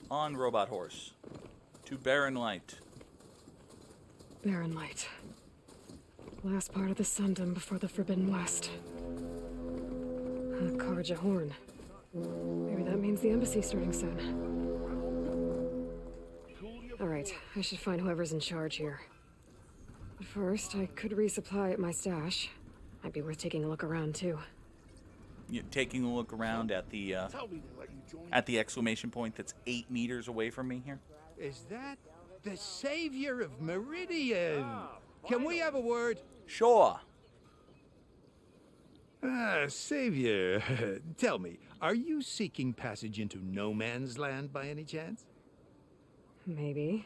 On Robot Horse. To Barren Light. Barren Light. Last part of the Sundom before the Forbidden West. A Carja horn. Maybe that means the embassy's starting soon. Alright, I should find whoever's in charge here. But first, I could resupply at my stash. Might be worth taking a look around, too. You're taking a look around at the exclamation point that's 8 meters away from me here. Is that the savior of Meridian? Can we have a word? Sure. Savior, tell me, are you seeking passage into no man's land by any chance? Maybe.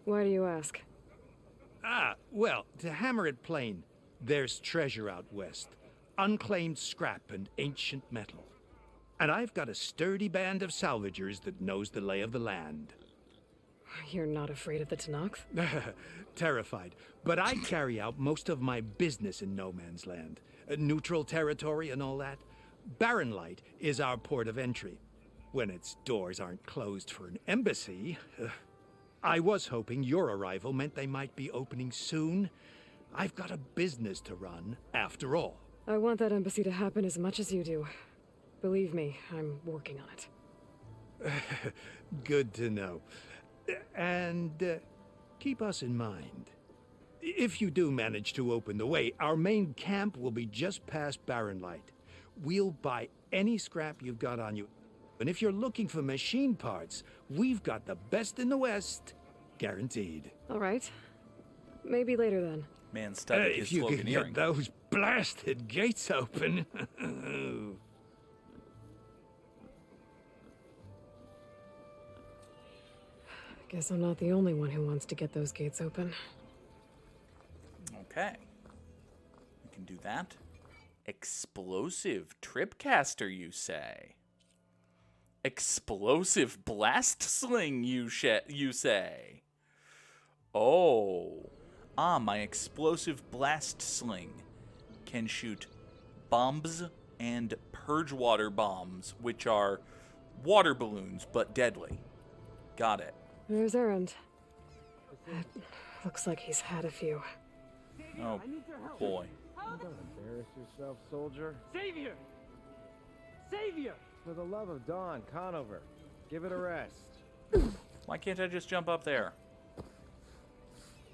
Why do you ask? Well, to hammer it plain, there's treasure out west. Unclaimed scrap and ancient metal. And I've got a sturdy band of salvagers that knows the lay of the land. You're not afraid of the Tenakth? Terrified. But I carry out most of my business in no man's land. Neutral territory and all that. Barren Light is our port of entry. When its doors aren't closed for an embassy. I was hoping your arrival meant they might be opening soon. I've got a business to run, after all. I want that embassy to happen as much as you do. Believe me, I'm working on it. Good to know. And keep us in mind. If you do manage to open the way, our main camp will be just past Barren Light. We'll buy any scrap you've got on you. And if you're looking for machine parts, we've got the best in the West. Guaranteed. All right. Maybe later then. Man studied his if you can sloganeering. get those blasted gates open. Guess I'm not the only one who wants to get those gates open. Okay. We can do that. Explosive tripcaster, you say? Explosive blast sling, you say? Oh. My explosive blast sling can shoot bombs and purge water bombs, which are water balloons, but deadly. Got it. There's Erend. It looks like he's had a few. Oh, boy. Don't embarrass yourself, soldier. Savior! Savior! For the love of Dawn, Conover, give it a rest. Why can't I just jump up there?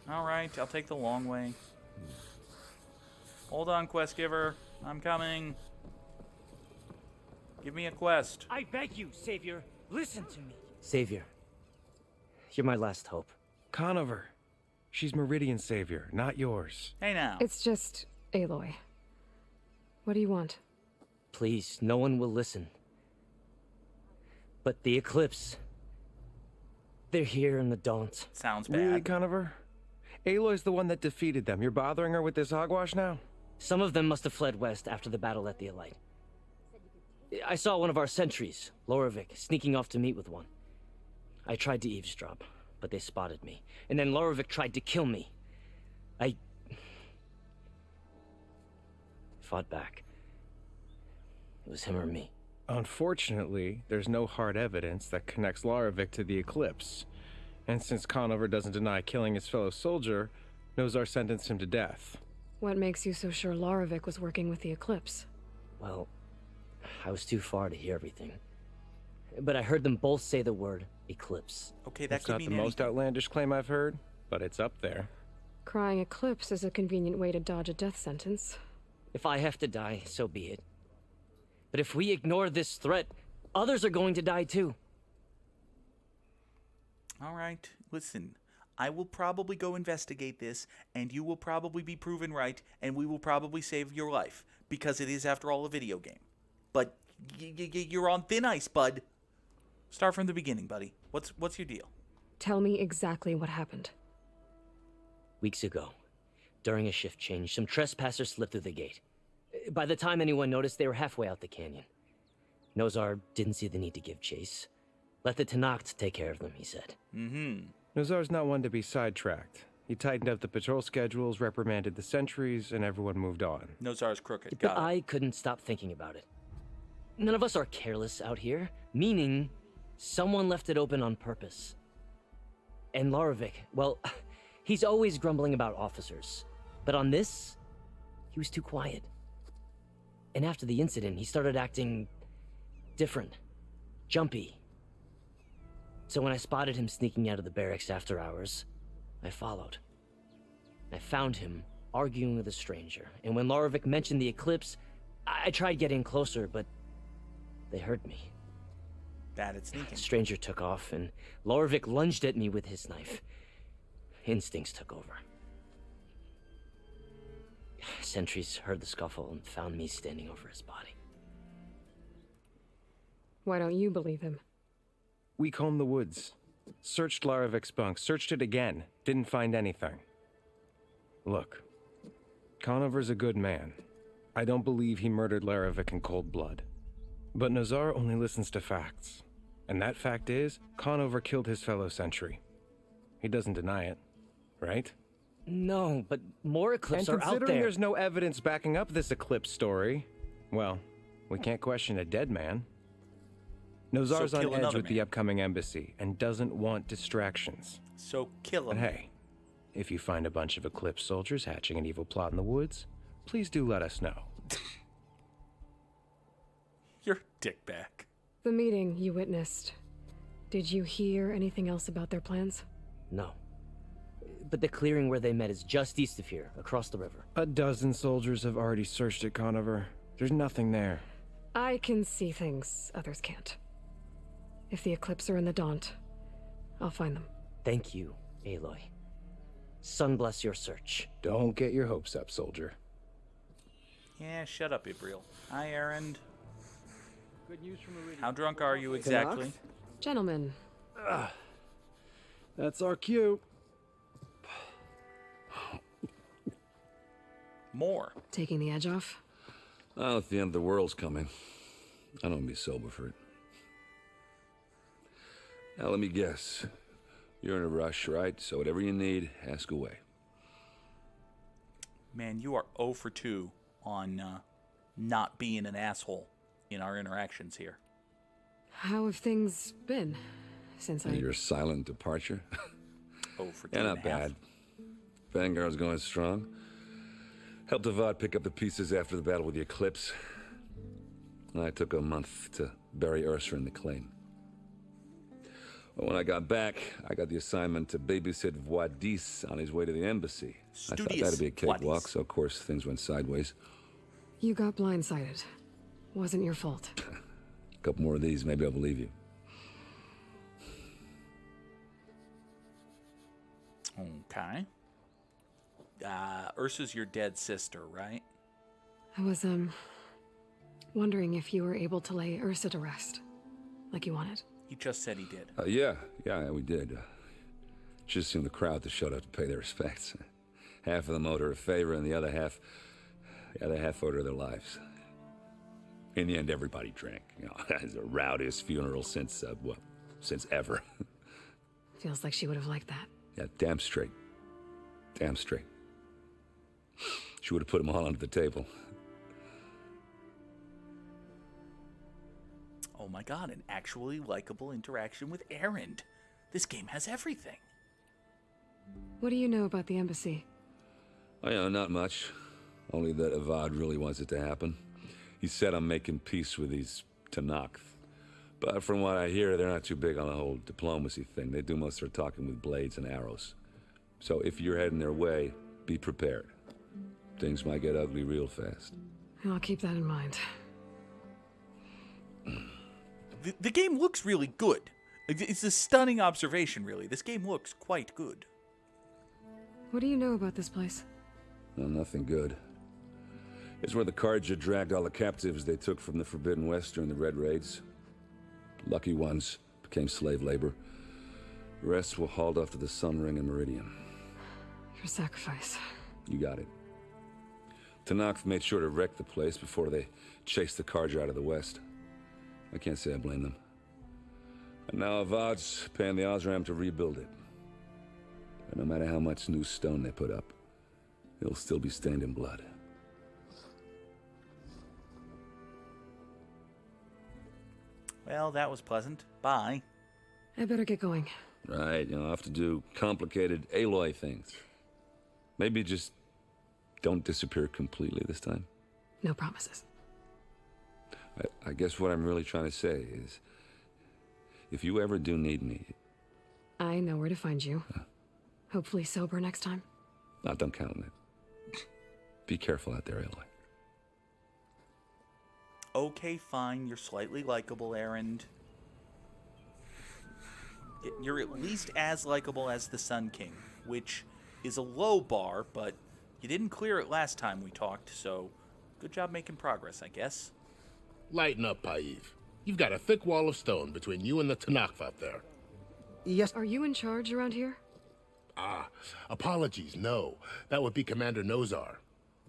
Alright, I'll take the long way. Hold on, quest giver. I'm coming. Give me a quest. I beg you, Savior, listen to me. Savior, you're my last hope. Conover. She's Meridian's savior, not yours. Hey now. It's just Aloy. What do you want? Please, no one will listen. But the Eclipse... they're here in the Daunt. Sounds bad. Really, Conover? Aloy's the one that defeated them. You're bothering her with this hogwash now? Some of them must have fled west after the battle at the Elite. I saw one of our sentries, Lorovic, sneaking off to meet with one. I tried to eavesdrop, but they spotted me. And then Lorovic tried to kill me. I fought back. It was him or me. Unfortunately, there's no hard evidence that connects Lorovic to the Eclipse. And since Conover doesn't deny killing his fellow soldier, Nozar sentenced him to death. What makes you so sure Lorovic was working with the Eclipse? Well, I was too far to hear everything. But I heard them both say the word Eclipse. Okay, that That's could not mean the most anything. outlandish claim I've heard, but it's up there. Crying Eclipse is a convenient way to dodge a death sentence. If I have to die, so be it. But if we ignore this threat, others are going to die too. All right, listen. I will probably go investigate this, and you will probably be proven right, and we will probably save your life, because it is, after all, a video game. But you're on thin ice, bud. Start from the beginning, buddy. What's your deal? Tell me exactly what happened. Weeks ago, during a shift change, some trespassers slipped through the gate. By the time anyone noticed, they were halfway out the canyon. Nozar didn't see the need to give chase. Let the Tenakth take care of them, he said. Nozar's not one to be sidetracked. He tightened up the patrol schedules, reprimanded the sentries, and everyone moved on. Nozar's crooked. But Got it. I couldn't stop thinking about it. None of us are careless out here, meaning Someone left it open on purpose. And Larovic, well, he's always grumbling about officers. But on this, he was too quiet. And after the incident, he started acting different, jumpy. So when I spotted him sneaking out of the barracks after hours, I followed. I found him arguing with a stranger, and when Larovic mentioned the eclipse, I tried getting closer, but they heard me. Bad at sneaking. The stranger took off, and Larovic lunged at me with his knife. Instincts took over. Sentries heard the scuffle and found me standing over his body. Why don't you believe him? We combed the woods. Searched Larovic's bunk. Searched it again. Didn't find anything. Look. Conover's a good man. I don't believe he murdered Larovic in cold blood. But Nazar only listens to facts. And that fact is, Conover killed his fellow sentry. He doesn't deny it, right? No, but more eclipses are out considering there. there's no evidence backing up this eclipse story, well, we can't question a dead man. Nazar's So kill on edge another with the man. upcoming embassy and doesn't want distractions. So kill But him. hey, if you find a bunch of Eclipse soldiers hatching an evil plot in the woods, please do let us know. You're a dickbag. The meeting you witnessed. Did you hear anything else about their plans? No. But the clearing where they met is just east of here, across the river. A dozen soldiers have already searched it, Conover. There's nothing there. I can see things others can't. If the Eclipse are in the Daunt, I'll find them. Thank you, Aloy. Sun bless your search. Don't get your hopes up, soldier. Yeah, shut up, Ibriel. Hi, Erend. Good news from Meridian. How drunk are you exactly? Gentlemen, That's our cue. More. taking the edge off? Well, if the end of the world's coming, I don't be sober for it. Now, let me guess. You're in a rush, right? So whatever you need, ask away. Man, you are 0 for 2 on not being an asshole in our interactions here. How have things been since I... Your silent departure? 0 for 2 Yeah, and not a half. bad. Vanguard's going strong. Helped Avad pick up the pieces after the battle with the Eclipse. I took a month to bury Ursa in the claim. But when I got back, I got the assignment to babysit Voidis on his way to the embassy. I thought Studious that'd be a cakewalk, Voidis. so of course things went sideways. You got blindsided. Wasn't your fault. A couple more of these, maybe I'll believe you. Okay. Ursa's your dead sister, right? I was, wondering if you were able to lay Ursa to rest, like you wanted. He just said he did. Yeah, we did. Just seemed the crowd that showed up to pay their respects. Half of them owed her a favor, and the other half owed her their lives. In the end, everybody drank. You know, it's the rowdiest funeral since ever. Feels like she would have liked that. Yeah, damn straight. Damn straight. She would have put them all under the table. Oh my god, an actually likable interaction with Erend. This game has everything. What do you know about the embassy? Oh, yeah, not much. Only that Avad really wants it to happen. He said I'm making peace with these Tanakh. But from what I hear, they're not too big on the whole diplomacy thing. They do most of their talking with blades and arrows. So if you're heading their way, be prepared. Things might get ugly real fast. I'll keep that in mind. The game looks really good. It's a stunning observation, really. This game looks quite good. What do you know about this place? Well, nothing good. It's where the Carja dragged all the captives they took from the Forbidden West during the Red Raids. Lucky ones became slave labor. The rest were hauled off to the Sun Ring and Meridian. For sacrifice. You got it. Tanakh made sure to wreck the place before they chased the Carja out of the West. I can't say I blame them. And now Avad's paying the Osram to rebuild it. And no matter how much new stone they put up, it'll still be stained in blood. Well, that was pleasant. Bye. I better get going. Right, I'll have to do complicated Aloy things. Maybe just don't disappear completely this time. No promises. I guess what I'm really trying to say is, if you ever do need me... I know where to find you. Hopefully sober next time. Don't count on it. Be careful out there, Aloy. Okay, fine, you're slightly likable, Erend. You're at least as likable as the Sun King, which is a low bar, but you didn't clear it last time we talked, so good job making progress, I guess. Lighten up, Paiv. You've got a thick wall of stone between you and the Tanakh out there. Yes. Are you in charge around here? Apologies, no. That would be Commander Nozar.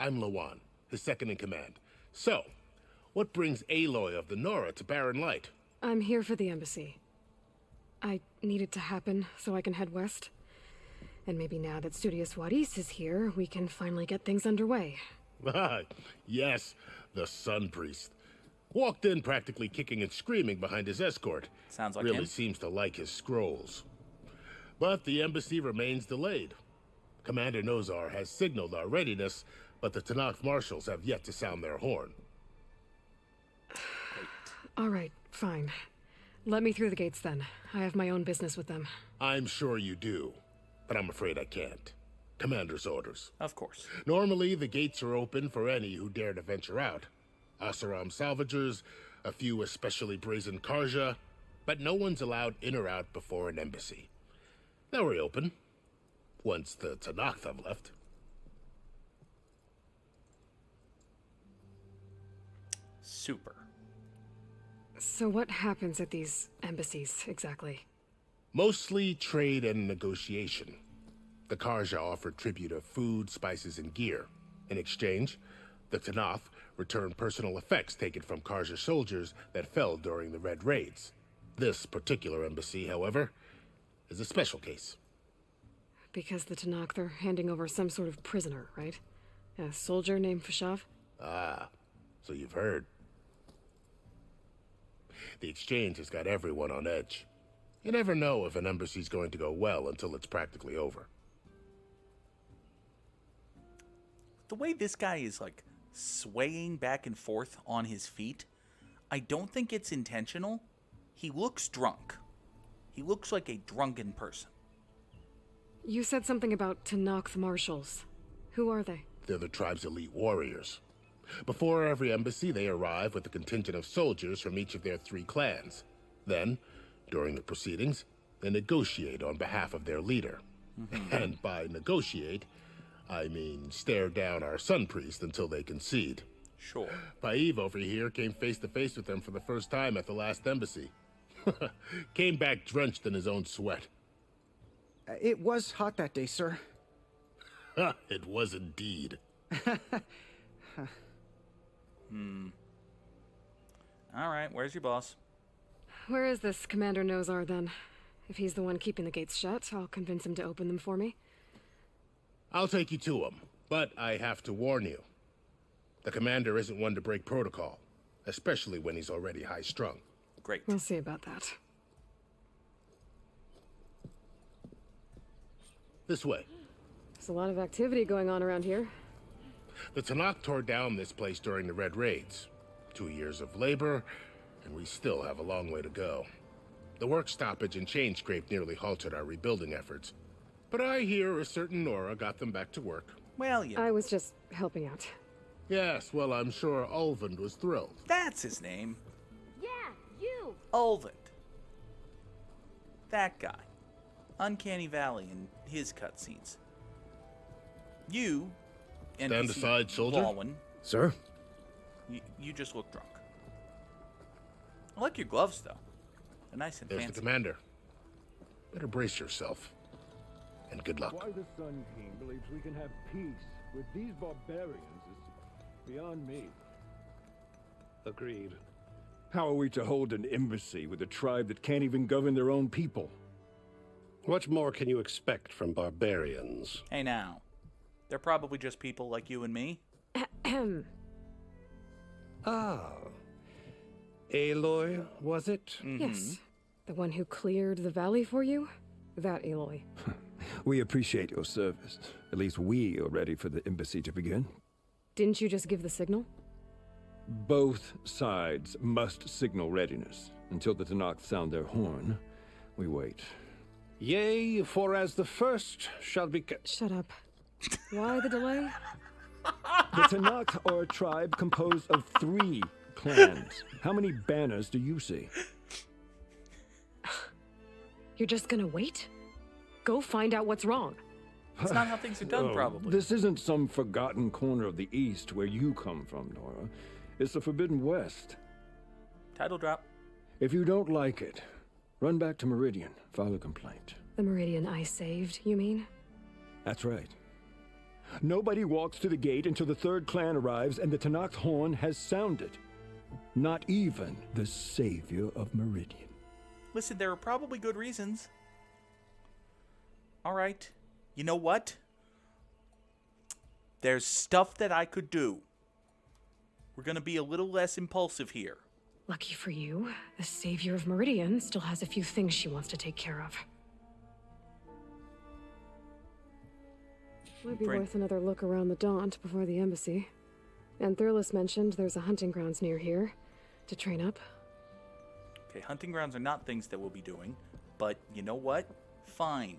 I'm Lawan, his second in command. So, what brings Aloy of the Nora to Barren Light? I'm here for the embassy. I need it to happen so I can head west. And maybe now that Studious Wadis is here, we can finally get things underway. Yes, the Sun Priest. Walked in practically kicking and screaming behind his escort. Sounds like really him. Seems to like his scrolls. But the embassy remains delayed. Commander Nozar has signaled our readiness, but the Tanakh marshals have yet to sound their horn. All right, fine. Let me through the gates then. I have my own business with them. I'm sure you do, but I'm afraid I can't. Commander's orders. Of course. Normally, the gates are open for any who dare to venture out. Asaram salvagers, a few especially brazen Carja, but no one's allowed in or out before an embassy. They'll reopen, once the Tanakh have left. Super. So what happens at these embassies, exactly? Mostly trade and negotiation. The Carja offer tribute of food, spices, and gear. In exchange, the Tanakh return personal effects taken from Carja soldiers that fell during the Red Raids. This particular embassy, however, is a special case. Because the Tanakh, they're handing over some sort of prisoner, right? A soldier named Fashav? So you've heard. The exchange has got everyone on edge. You never know if an embassy's going to go well until it's practically over. The way this guy is, like, swaying back and forth on his feet, I don't think it's intentional. He looks drunk. He looks like a drunken person. You said something about Tanakh marshals. Who are they? They're the tribe's elite warriors. Before every embassy, they arrive with a contingent of soldiers from each of their 3 clans. Then, during the proceedings, they negotiate on behalf of their leader. And by negotiate, I mean stare down our Sun Priest until they concede. Sure. Paiv over here came face to face with them for the first time at the last embassy. Came back drenched in his own sweat. It was hot that day, sir. It was indeed. All right, where's your boss? Where is this Commander Nozar, then? If he's the one keeping the gates shut, I'll convince him to open them for me. I'll take you to him, but I have to warn you. The commander isn't one to break protocol, especially when he's already high-strung. Great. We'll see about that. This way. There's a lot of activity going on around here. The Tanakh tore down this place during the Red Raids. 2 years of labor, and we still have a long way to go. The work stoppage and chain scrape nearly halted our rebuilding efforts. But I hear a certain Nora got them back to work. Well, yeah. I was just helping out. Yes, well, I'm sure Ulvund was thrilled. That's his name. Yeah, you! Ulvund. That guy. Uncanny Valley and his cutscenes. You, Stand NPC aside, soldier. Walwyn, Sir? you just look drunk. I like your gloves, though. They're nice and There's the fancy. commander. Better brace yourself. And good luck. Why the Sun King believes we can have peace with these barbarians is beyond me. Agreed. How are we to hold an embassy with a tribe that can't even govern their own people? What more can you expect from barbarians? Hey, now. They're probably just people like you and me. Ah. Aloy, was it? Yes. The one who cleared the valley for you? That Aloy. We appreciate your service. At least we are ready for the embassy to begin. Didn't you just give the signal? Both sides must signal readiness. Until the Tanakh sound their horn, we wait. Yea, for as the first shall be... Shut up. Why the delay? The Tanakh are a tribe composed of 3 clans. How many banners do you see? You're just gonna wait? Go find out what's wrong. It's not how things are done, probably. This isn't some forgotten corner of the East where you come from, Nora. It's the Forbidden West. Title drop. If you don't like it, run back to Meridian, file a complaint. The Meridian I saved, you mean? That's right. Nobody walks to the gate until the 3rd clan arrives and the Tanakh's horn has sounded. Not even the savior of Meridian. Listen, there are probably good reasons. All right. You know what? There's stuff that I could do. We're going to be a little less impulsive here. Lucky for you, the savior of Meridian still has a few things she wants to take care of. Might be worth another look around the Daunt before the embassy. And Thurlis mentioned there's a hunting grounds near here to train up. Okay, hunting grounds are not things that we'll be doing, but you know what? Fine.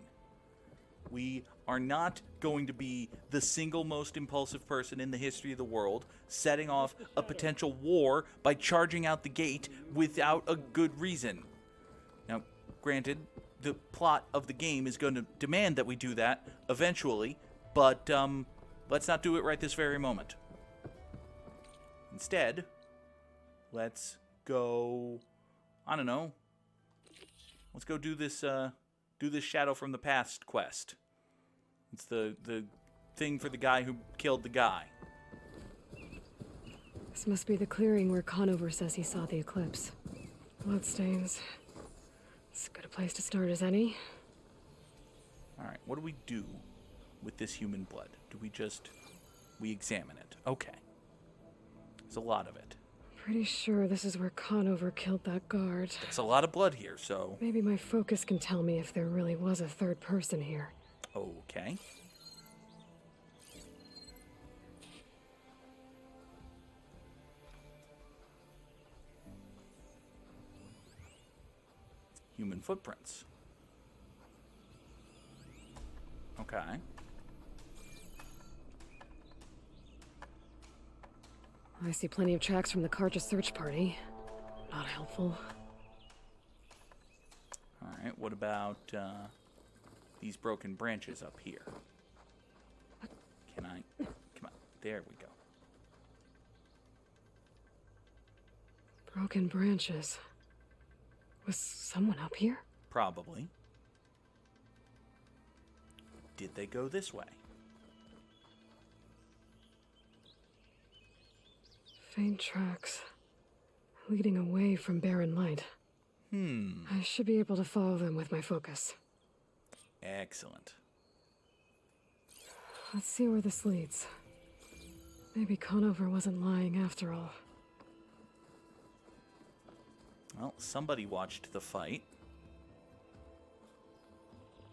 We are not going to be the single most impulsive person in the history of the world, setting off a potential war by charging out the gate without a good reason. Now, granted, the plot of the game is going to demand that we do that eventually, but let's not do it right this very moment. Instead, let's go, I don't know, let's go do this Shadow from the Past quest. It's the thing for the guy who killed the guy. This must be the clearing where Conover says he saw the eclipse. Bloodstains. It's as good a place to start as any. Alright, what do we do with this human blood? Do we examine it? Okay. There's a lot of it. Pretty sure this is where Conover killed that guard. There's a lot of blood here, so... Maybe my focus can tell me if there really was a 3rd person here. Okay. Human footprints. Okay. I see plenty of tracks from the Carja search party. Not helpful. Alright, what about these broken branches up here? Can I... Come on. There we go. Broken branches. Was someone up here? Probably. Did they go this way? Faint tracks. Leading away from Barren Light. I should be able to follow them with my focus. Excellent. Let's see where this leads. Maybe Conover wasn't lying after all. Well, somebody watched the fight.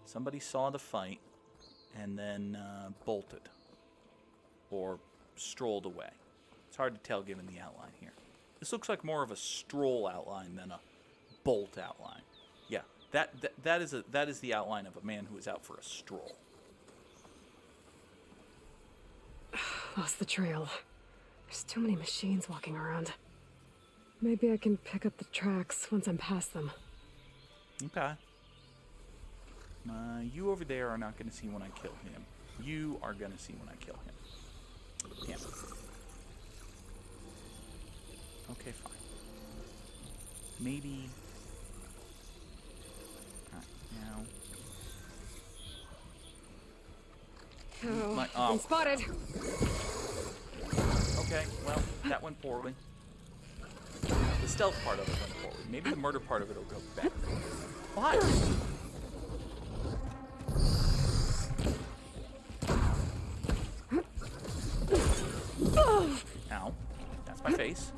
Somebody saw the fight and then bolted. Or strolled away. It's hard to tell given the outline here. This looks like more of a stroll outline than a bolt outline. Yeah, that is the outline of a man who is out for a stroll. Lost the trail. There's too many machines walking around. Maybe I can pick up the tracks once I'm past them. Okay. You over there are not going to see when I kill him. You are going to see when I kill him. Damn it. Okay, fine. Maybe... Alright, now... I'm spotted! Okay, well, that went poorly. The stealth part of it went poorly. Maybe the murder part of it will go better. What? Ow. That's my face.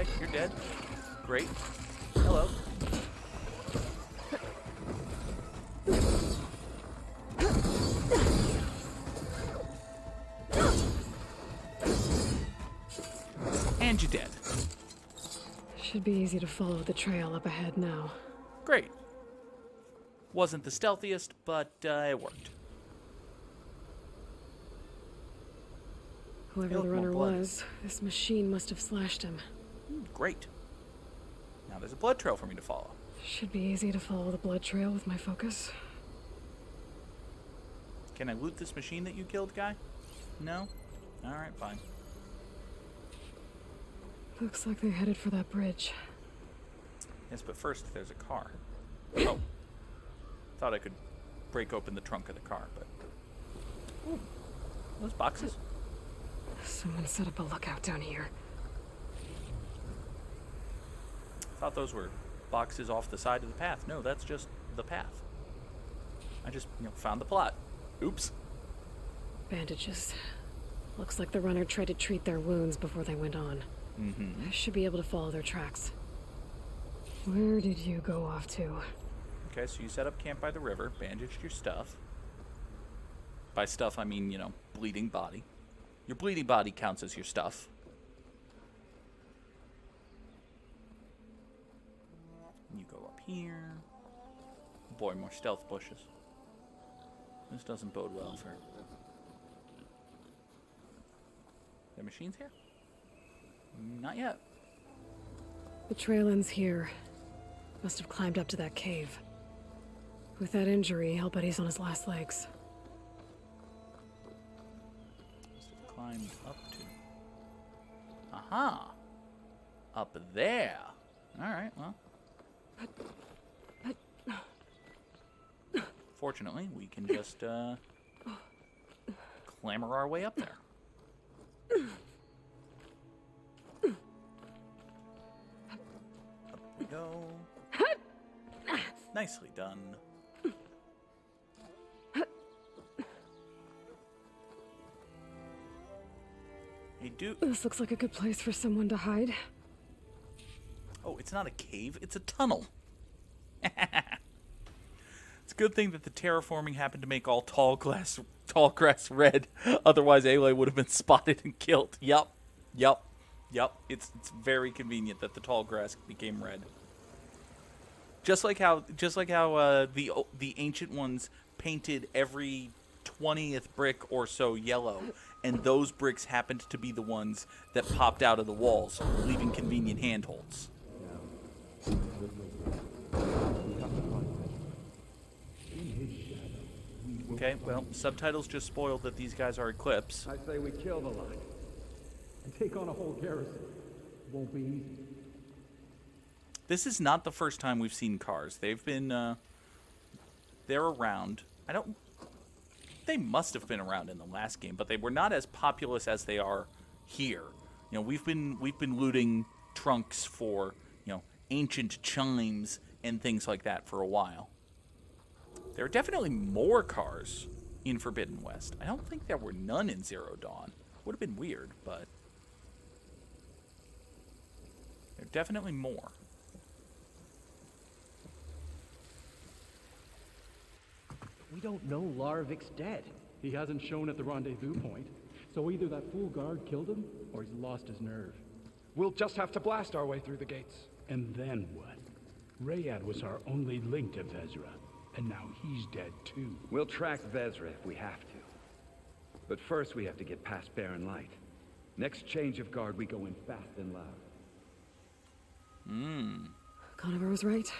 Okay, you're dead. Great. Hello. And you're dead. Should be easy to follow the trail up ahead now. Great. Wasn't the stealthiest, but it worked. Whoever Look, the more runner blood. was, this machine must have slashed him. Great. Now there's a blood trail for me to follow. Should be easy to follow the blood trail with my focus. Can I loot this machine that you killed, guy? No? Alright, fine. Looks like they're headed for that bridge. Yes, but first there's a car. Oh. Thought I could break open the trunk of the car, but... Ooh. Those boxes? Someone set up a lookout down here. Thought those were boxes off the side of the path. No, that's just the path. I just, found the plot. Oops. Bandages. Looks like the runner tried to treat their wounds before they went on. Mm-hmm. I should be able to follow their tracks. Where did you go off to? Okay, so you set up camp by the river, bandaged your stuff. By stuff, I mean, bleeding body. Your bleeding body counts as your stuff. You go up here. Boy, more stealth bushes. This doesn't bode well for... There machines here? Not yet. The trail ends here. Must have climbed up to that cave. With that injury, I'll bet he's on his last legs. Must have climbed up to... Aha! Up there! Alright, well... Fortunately, we can just, clamber our way up there. Up we go. Nicely done. Hey, dude. This looks like a good place for someone to hide. Oh, it's not a cave, it's a tunnel. It's a good thing that the terraforming happened to make all tall grass red. Otherwise, Aloy would have been spotted and killed. Yup. It's very convenient that the tall grass became red. Just like how the ancient ones painted every 20th brick or so yellow, and those bricks happened to be the ones that popped out of the walls, leaving convenient handholds. Okay, well, subtitles just spoiled that these guys are Eclipse. I say we kill the line and take on a whole garrison. Won't be easy. This is not the first time we've seen cars. They've been, they're around. They must have been around in the last game, but they were not as populous as they are here. We've been looting trunks for, ancient chimes and things like that for a while. There are definitely more cars in Forbidden West. I don't think there were none in Zero Dawn. Would have been weird, but there are definitely more. We don't know Larvik's dead. He hasn't shown at the rendezvous point, so either that fool guard killed him, or he's lost his nerve. We'll just have to blast our way through the gates. And then what? Rayad was our only link to Vezra, and now he's dead too. We'll track Vezra if we have to. But first we have to get past Barren Light. Next change of guard, we go in fast and loud. Conover was right.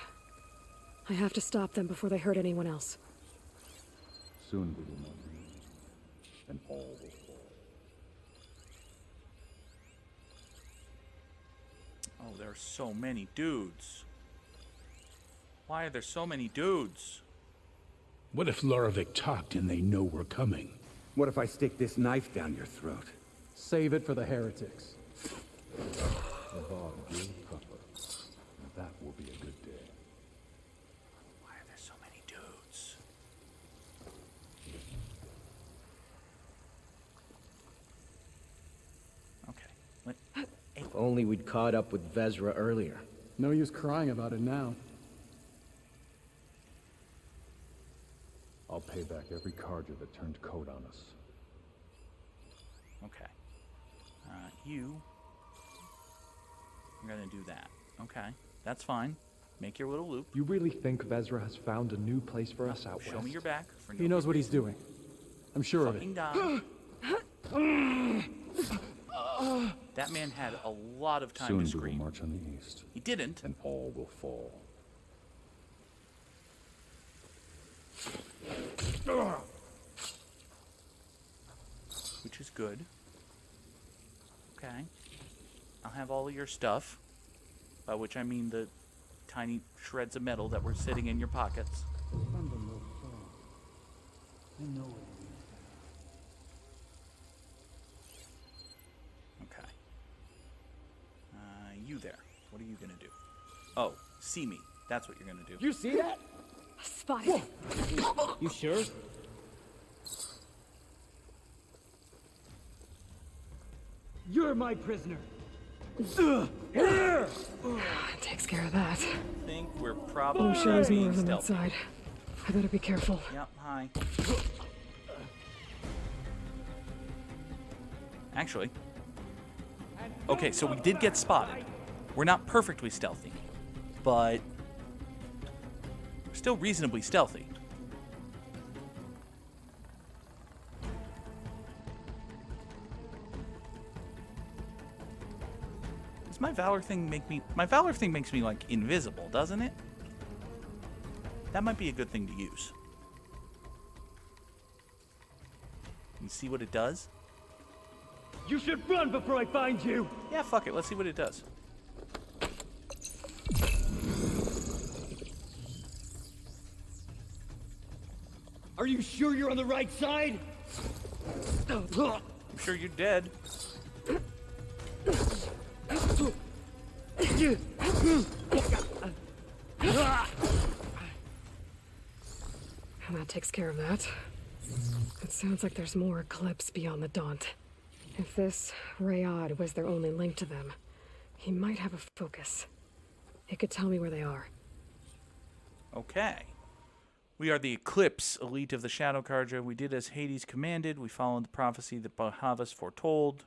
I have to stop them before they hurt anyone else. Soon we will know these, and all will fall. Oh, there are so many dudes. Why are there so many dudes? What if Loravik talked and they know we're coming? What if I stick this knife down your throat? Save it for the heretics. That will be a good day. Why are there so many dudes? Okay. only we'd caught up with Vezra earlier. No use crying about it now. I'll pay back every Carja that turned coat on us. Okay. You're gonna do that. Okay, that's fine. Make your little loop. You really think Vezra has found a new place for us out west? Show me your back. He knows what he's doing. I'm sure of it. That man had a lot of time Soon to we scream. will march on the east. He didn't. And all will fall. Which is good. Okay. I'll have all of your stuff. By which I mean the tiny shreds of metal that were sitting in your pockets. Okay. You there. What are you gonna do? Oh, see me. That's what you're gonna do. You see that? Spotted. You sure? You're my prisoner. Takes care of that. I think we're probably I'm sure there's more being of them stealthy. outside. I better be careful. Yep, hi. Actually. Okay, so we did get spotted. We're not perfectly stealthy, but we're still reasonably stealthy. Does my valor thing make me... My valor thing makes me, like, invisible, doesn't it? That might be a good thing to use. You see what it does? You should run before I find you! Yeah, fuck it. Let's see what it does. Are you sure you're on the right side? I'm sure you're dead. And that takes care of that. It sounds like there's more Eclipse beyond the Daunt. If this Rayad was their only link to them, he might have a focus. He could tell me where they are. Okay. We are the Eclipse, elite of the Shadow Carja. We did as Hades commanded. We followed the prophecy that Bahavas foretold.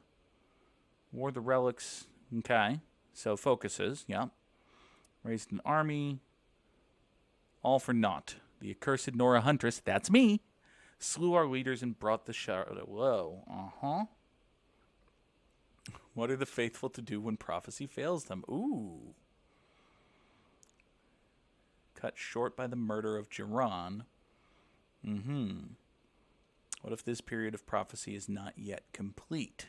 Wore the relics. Okay. So focuses, yeah. Raised an army. All for naught. The accursed Nora Huntress, that's me, slew our leaders and brought the shadow low. Uh-huh. What are the faithful to do when prophecy fails them? Ooh. Cut short by the murder of Jiran. Mm-hmm. What if this period of prophecy is not yet complete?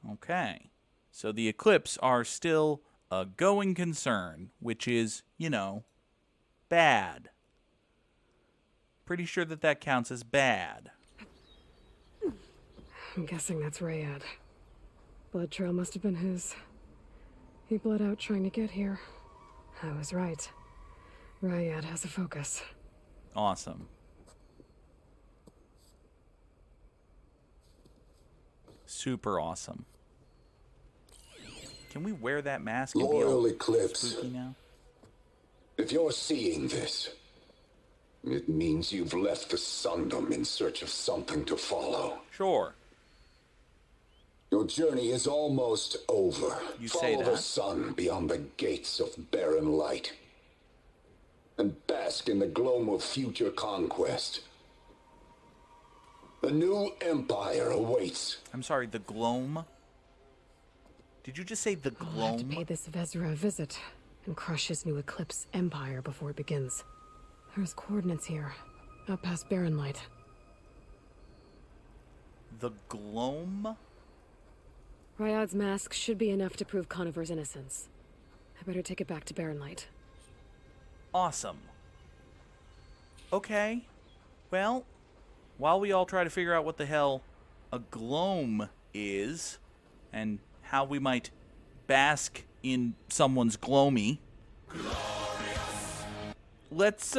Okay. So the Eclipse are still a going concern, which is, you know, bad. Pretty sure that that counts as bad. I'm guessing that's Rayad. Blood trail must have been his. He bled out trying to get here. I was right. Rayad has a focus. Awesome. Super awesome. Can we wear that mask and be Loyal all Eclipse. spooky now? If you're seeing this, it means you've left the Sundom in search of something to follow. Sure. Your journey is almost over. You say Follow the that. sun beyond the gates of Barren Light. And bask in the gloam of future conquest. The new empire awaits. I'm sorry, the gloam? Did you just say the I'll have to gloam? pay this Vezra a visit and crush his new Eclipse empire before it begins. There's coordinates here, out past Barren Light. The gloam? Ryad's mask should be enough to prove Conover's innocence. I better take it back to Barren Light. Awesome. Okay. Well, while we all try to figure out what the hell a gloam is, and how we might bask in someone's gloomy, let's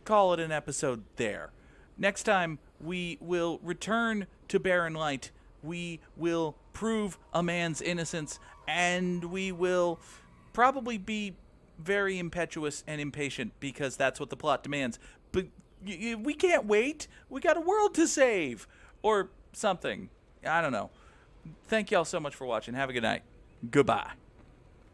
call it an episode there. Next time we will return to Barren Light. We will prove a man's innocence, and we will probably be very impetuous and impatient because that's what the plot demands. But we can't wait. We got a world to save. Or something. I don't know. Thank y'all so much for watching. Have a good night. Goodbye.